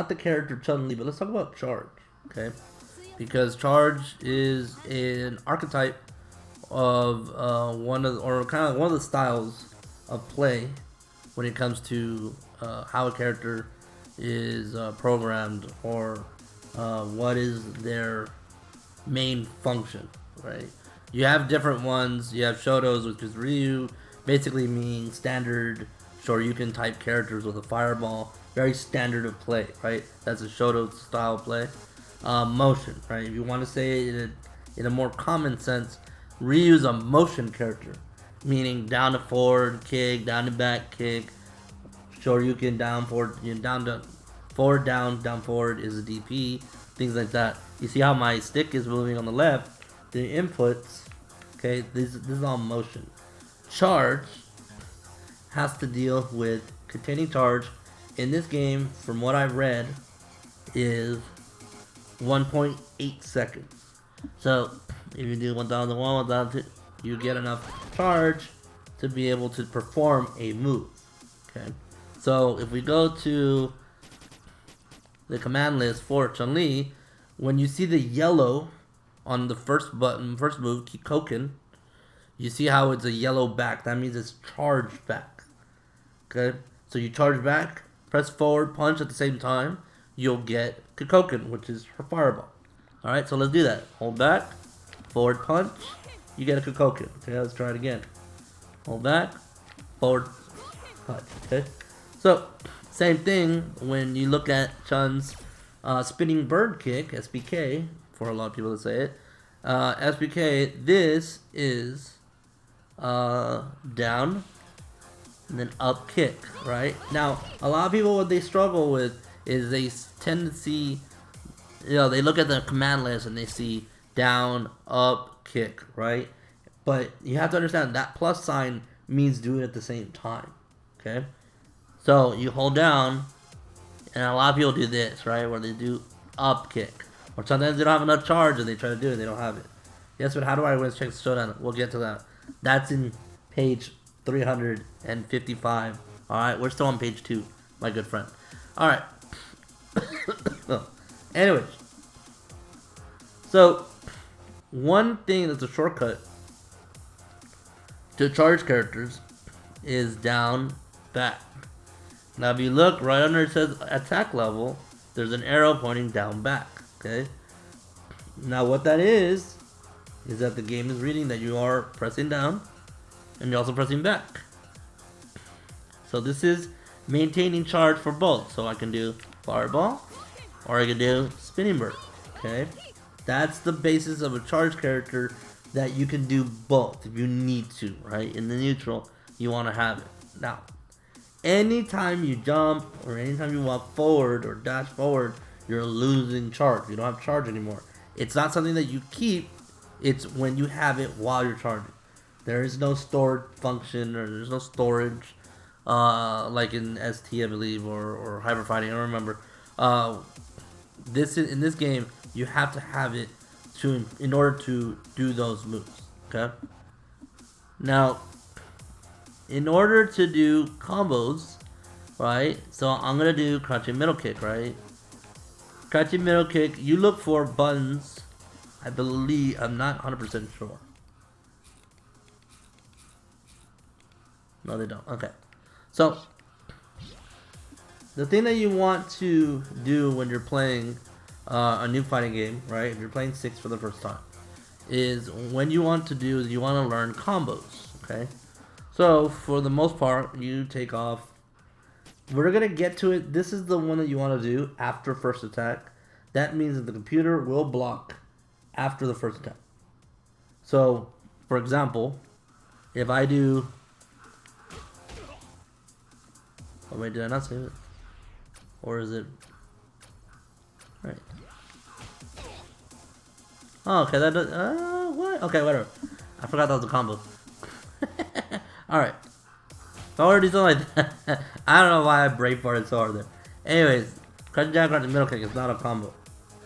not the character Chun-Li, but let's talk about Charge, okay? Because Charge is an archetype of one of the styles of play when it comes to how a character is programmed, or what is their main function, right? You have different ones. You have Shotos, which is Ryu, basically means standard Shoryuken type characters with a fireball. Very standard of play, right? That's a Shoto style play. Motion, right? If you want to say it in a more common sense, Ryu's a motion character, meaning down to forward kick, down to back kick, Shoryuken down forward, down to forward, down forward is a DP, things like that. You see how my stick is moving on the left? The inputs, okay, this is all motion. Charge has to deal with containing charge. In this game, from what I've read, is 1.8 seconds. So if you do 1001, 1002, you get enough charge to be able to perform a move. Okay, so if we go to the command list for Chun-Li, when you see the yellow on the first button, first move, Kikoken, you see how it's a yellow back. That means it's charge back. Okay, so you charge back, press forward, punch at the same time, you'll get Kikoken, which is her fireball. Alright, so let's do that. Hold back, forward punch, you get a Kikoken. Okay, let's try it again. Hold back, forward punch. Okay, so same thing when you look at Chun's spinning bird kick, SBK, for a lot of people to say it. SBK, this is down and then up kick, right? Now, a lot of people, what they struggle with is they tend to see, they look at the command list and they see down, up, kick, right? But you have to understand that plus sign means do it at the same time, okay? So you hold down, and a lot of people do this, right? Where they do up kick. Or sometimes they don't have enough charge and they try to do it, they don't have it. Yes, but how do I win check the showdown? We'll get to that. That's in page 355. Alright, we're still on page 2, my good friend. Alright. Anyways. So, one thing that's a shortcut to charge characters is down, back. Now if you look right under it says attack level, there's an arrow pointing down, back. Okay. Now what that is that the game is reading that you are pressing down and you're also pressing back. So this is maintaining charge for both. So I can do fireball or I can do spinning bird. Okay. That's the basis of a charge character, that you can do both if you need to, right? In the neutral, you want to have it. Now, anytime you jump or anytime you walk forward or dash forward, you're losing charge. You don't have charge anymore. It's not something that you keep. It's when you have it while you're charging. There is no stored function, or there's no storage like in ST, I believe, or Hyper Fighting. I don't remember. In this game, you have to have it in order to do those moves. Okay. Now, in order to do combos, right? So I'm gonna do crouching middle kick, right? Crouching middle kick. You look for buttons. I believe, I'm not 100% sure. No, they don't. Okay. So the thing that you want to do when you're playing a new fighting game, right? If you're playing 6 for the first time, is when you want to learn combos. Okay. So for the most part, you take off. We're gonna get to it. This is the one that you want to do after first attack. That means that the computer will block after the first attack. So, for example, if I do... Oh wait, did I not save it? Or is it... Right. Oh, okay, that does... what? Okay, whatever. I forgot that was a combo. Alright. If I were to do something like that... I don't know why I brave farted so hard there. Anyways, crouching down, crouching middle kick is not a combo.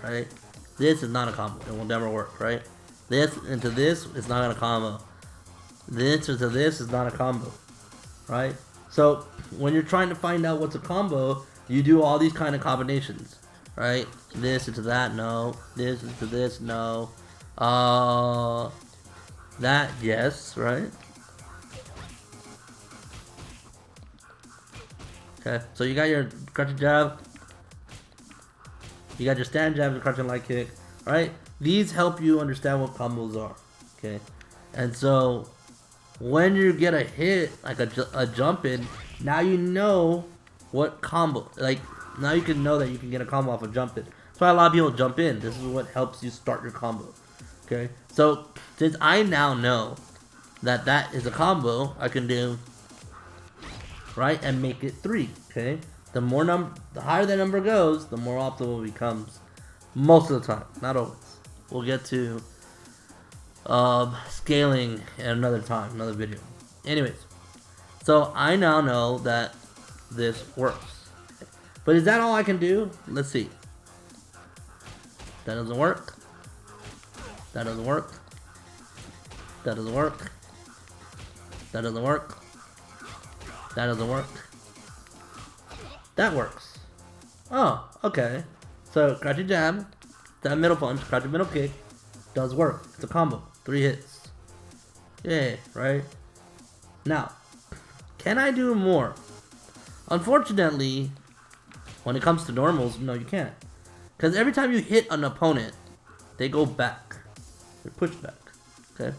Right? This is not a combo. It will never work, right? This into this is not a combo. This into this is not a combo. Right? So when you're trying to find out what's a combo, You do all these kind of combinations, right? This into that, no. This into this, no. That, yes, right? Okay, so you got your crouching jab. You got your stand jab and crouching light kick, right? These help you understand what combos are, okay? And so when you get a hit, like a jump in, now you know what combo, like now you can know that you can get a combo off a jump in. That's why a lot of people jump in. This is what helps you start your combo, okay? So since I now know that that is a combo, I can do, right, and make it 3, okay? The higher the number goes, the more optimal it becomes. Most of the time, not always. We'll get to scaling at another time, another video. Anyways, so I now know that this works. But is that all I can do? Let's see. That doesn't work. That doesn't work. That doesn't work. That doesn't work. That doesn't work. That works. Oh, okay. So crouching jab, that middle punch, crouching middle kick, does work. It's a combo. 3 hits. Yeah, right? Now, can I do more? Unfortunately, when it comes to normals, no, you can't. Because every time you hit an opponent, they go back. They push back. Okay?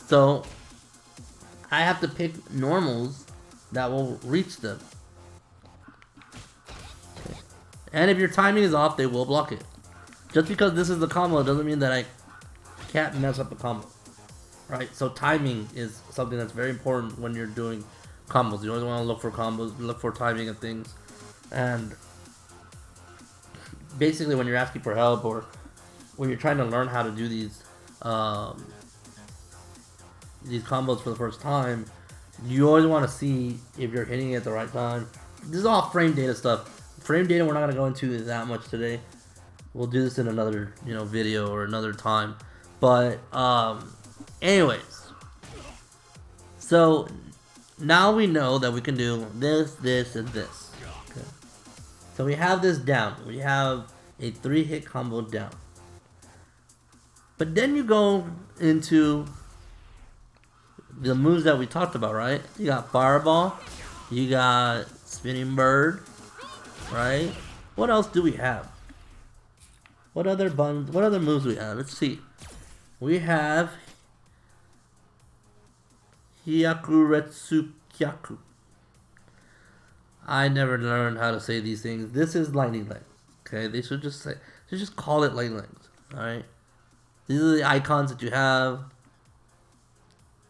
So, I have to pick normals that will reach them. Okay. And if your timing is off, they will block it. Just because this is the combo doesn't mean that I can't mess up the combo. Right? So timing is something that's very important when you're doing combos. You always want to look for combos, look for timing of things. And basically when you're asking for help or when you're trying to learn how to do these combos for the first time, you always want to see if you're hitting it at the right time. This is all frame data stuff. Frame data we're not going to go into that much today. We'll do this in another, video or another time. But anyways, so now we know that we can do this, this, and this. Okay. So we have this down. We have a 3-hit combo down. But then you go into the moves that we talked about, right? You got Fireball, you got Spinning Bird, right? What else do we have? What other moves do we have? Let's see. We have Hyakuretsu Kyaku. I never learned how to say these things. This is lightning legs. Okay, they should just call it lightning legs. Alright. These are the icons that you have.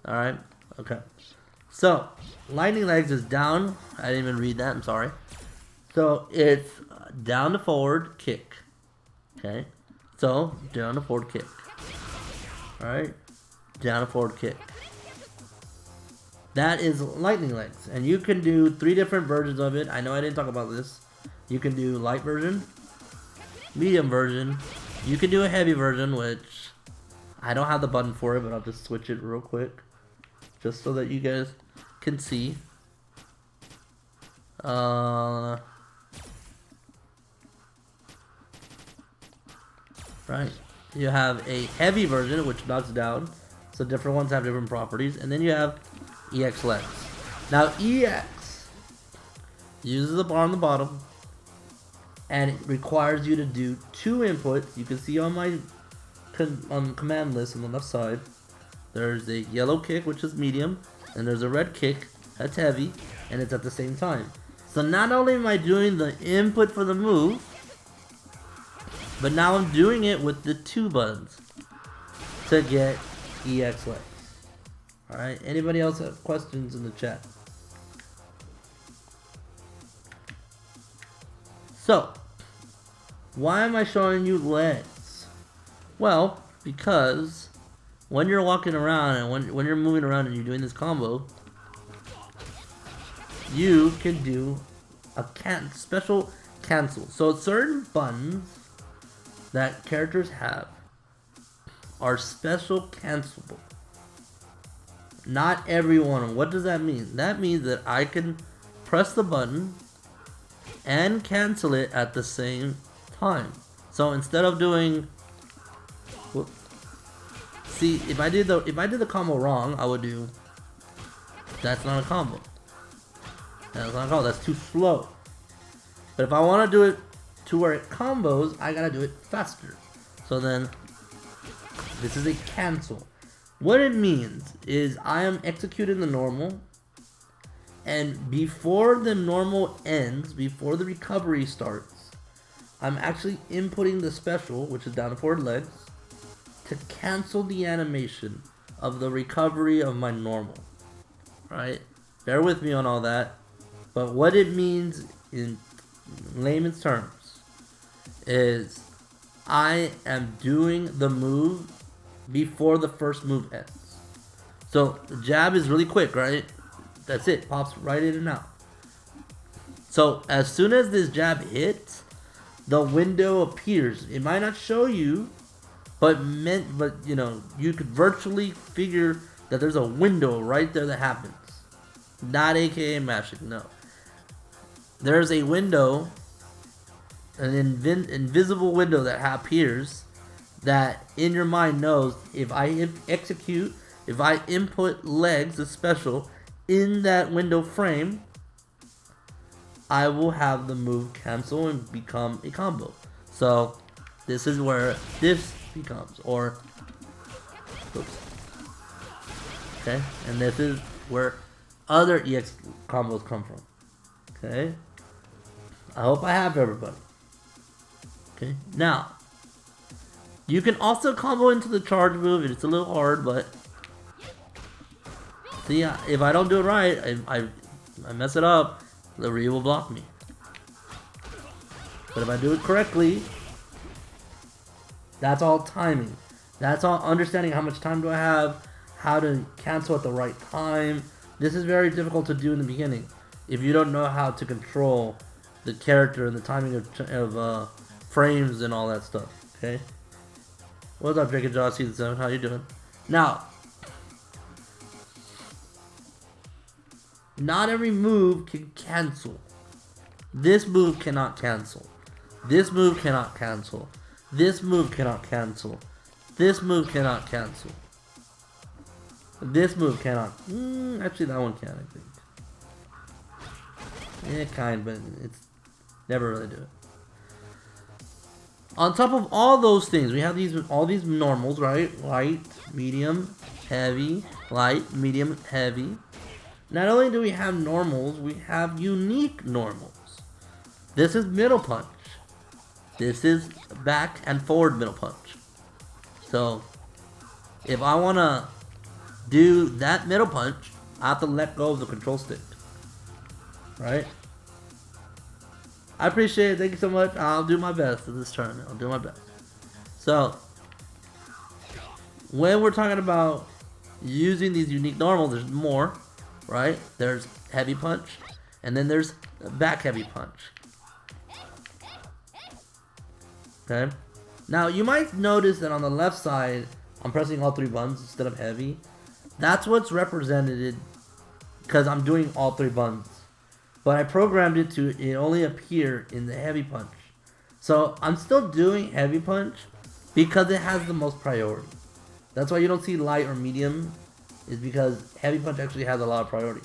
Alright, okay. So, lightning legs is down. I didn't even read that, I'm sorry. So, it's down to forward kick. Okay, so down to forward kick. Alright, down to forward kick. That is lightning legs. And you can do 3 different versions of it. I know I didn't talk about this. You can do light version, medium version. You can do a heavy version, which I don't have the button for it, but I'll just switch it real quick. Just so that you guys can see. Right. You have a heavy version, which knocks down. So different ones have different properties. And then you have EX legs. Now EX uses a bar on the bottom. And it requires you to do 2 inputs. You can see on my command list on the left side. There's a yellow kick, which is medium. And there's a red kick, that's heavy. And it's at the same time. So not only am I doing the input for the move, but now I'm doing it with the 2 buttons to get EX legs. Alright, anybody else have questions in the chat? So, why am I showing you legs? Well, because when you're walking around and when you're moving around and you're doing this combo, you can do a special cancel. So certain buttons that characters have are special cancelable. Not every one. What does that mean? That means that I can press the button and cancel it at the same time. So instead of doing, see, if I did the combo wrong, I would do, that's not a combo. That's not a combo. That's too slow. But if I want to do it to where it combos, I gotta do it faster. So then, this is a cancel. What it means is I am executing the normal, and before the normal ends, before the recovery starts, I'm actually inputting the special, which is down forward legs, to cancel the animation of the recovery of my normal. Right? Bear with me on all that. But what it means in layman's terms is I am doing the move before the first move ends. So the jab is really quick, right? That's it. Pops right in and out. So as soon as this jab hits, the window appears. It might not show you, but you know, you could virtually figure that there's a window right there that happens. Not AKA mashing, no. There's a window, an invisible window that appears that in your mind knows if I execute, if I input legs, the special, in that window frame, I will have the move cancel and become a combo. So this is where this becomes, or oops. Okay, and this is where other EX combos come from. Okay, I hope I have everybody. Okay, now you can also combo into the charge move. It's a little hard, but see, if I don't do it right, I mess it up, the Ryu will block me. But if I do it correctly, that's all timing. That's all understanding how much time do I have, how to cancel at the right time. This is very difficult to do in the beginning if you don't know how to control the character and the timing of frames and all that stuff. Okay. What's up, Drake and Jaw Season 7? How you doing? Now, not every move can cancel. This move cannot cancel. This move cannot cancel. This move cannot cancel. This move cannot cancel. This move cannot. Actually, that one can, I think. Yeah, kind, but it's never really do it. On top of all those things, we have all these normals, right? Light, medium, heavy, light, medium, heavy. Not only do we have normals, we have unique normals. This is middle punch. This is back and forward middle punch. So, if I want to do that middle punch, I have to let go of the control stick. Right? I appreciate it. Thank you so much. I'll do my best in this tournament. I'll do my best. So, when we're talking about using these unique normals, there's more, right? There's heavy punch, and then there's back heavy punch. Okay? Now, you might notice that on the left side, I'm pressing all three buttons instead of heavy. That's what's represented because I'm doing all three buttons. But I programmed it to it only appear in the heavy punch. So I'm still doing heavy punch because it has the most priority. That's why you don't see light or medium, is because heavy punch actually has a lot of priority.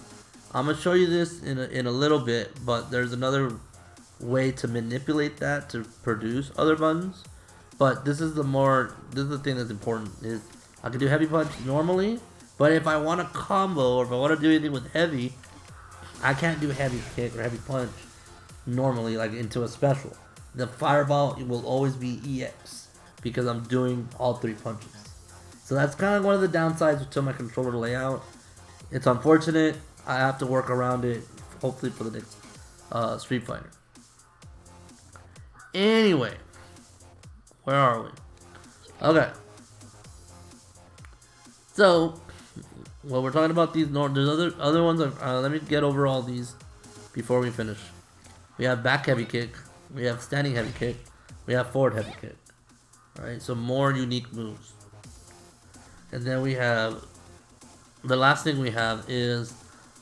I'm going to show you this in a little bit, but there's another way to manipulate that to produce other buttons. But this is the thing that's important, is I can do heavy punch normally, but if I want to combo or if I want to do anything with heavy, I can't do heavy kick or heavy punch normally, like into a special. The fireball will always be EX because I'm doing all three punches. So that's kind of one of the downsides to my controller layout. It's unfortunate. I have to work around it, hopefully for the next Street Fighter. Anyway, where are we? Okay. So, well, we're talking about these. There's other ones. Let me get over all these before we finish. We have back heavy kick. We have standing heavy kick. We have forward heavy kick. All right, so more unique moves. And then we have the last thing we have is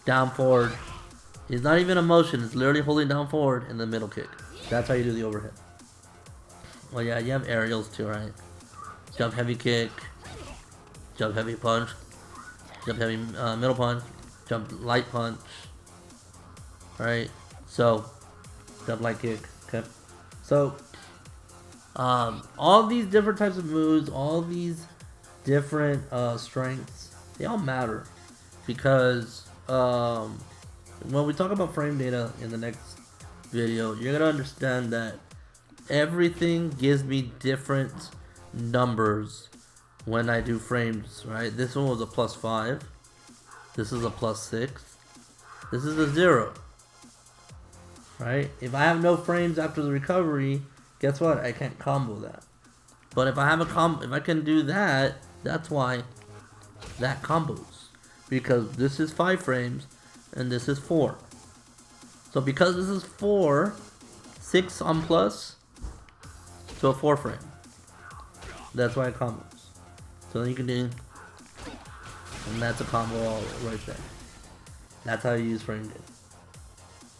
down forward It's not even a motion. It's literally holding down forward and the middle kick. That's how you do the overhead. Well, yeah, you have aerials too, right? Jump heavy kick, jump heavy punch, jump heavy middle punch, jump light punch. Right? So, jump light kick. Okay. So, all these different types of moves, all these different strengths, they all matter because when we talk about frame data in the next video, you're gonna understand that everything gives me different numbers when I do frames, right? This one was a +5. This is a +6. This is a 0. Right? If I have no frames after the recovery, guess what? I can't combo that. But if I have if I can do that, that's why that combos. Because this is 5 frames and this is 4. So because this is 4, 6 on plus to a 4 frame. That's why it combos. So then you can do, and that's a combo all right there. That's how you use frame data.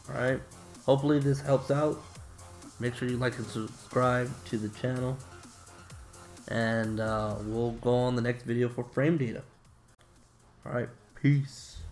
Alright? Hopefully this helps out. Make sure you like and subscribe to the channel. And we'll go on the next video for frame data. Alright, peace.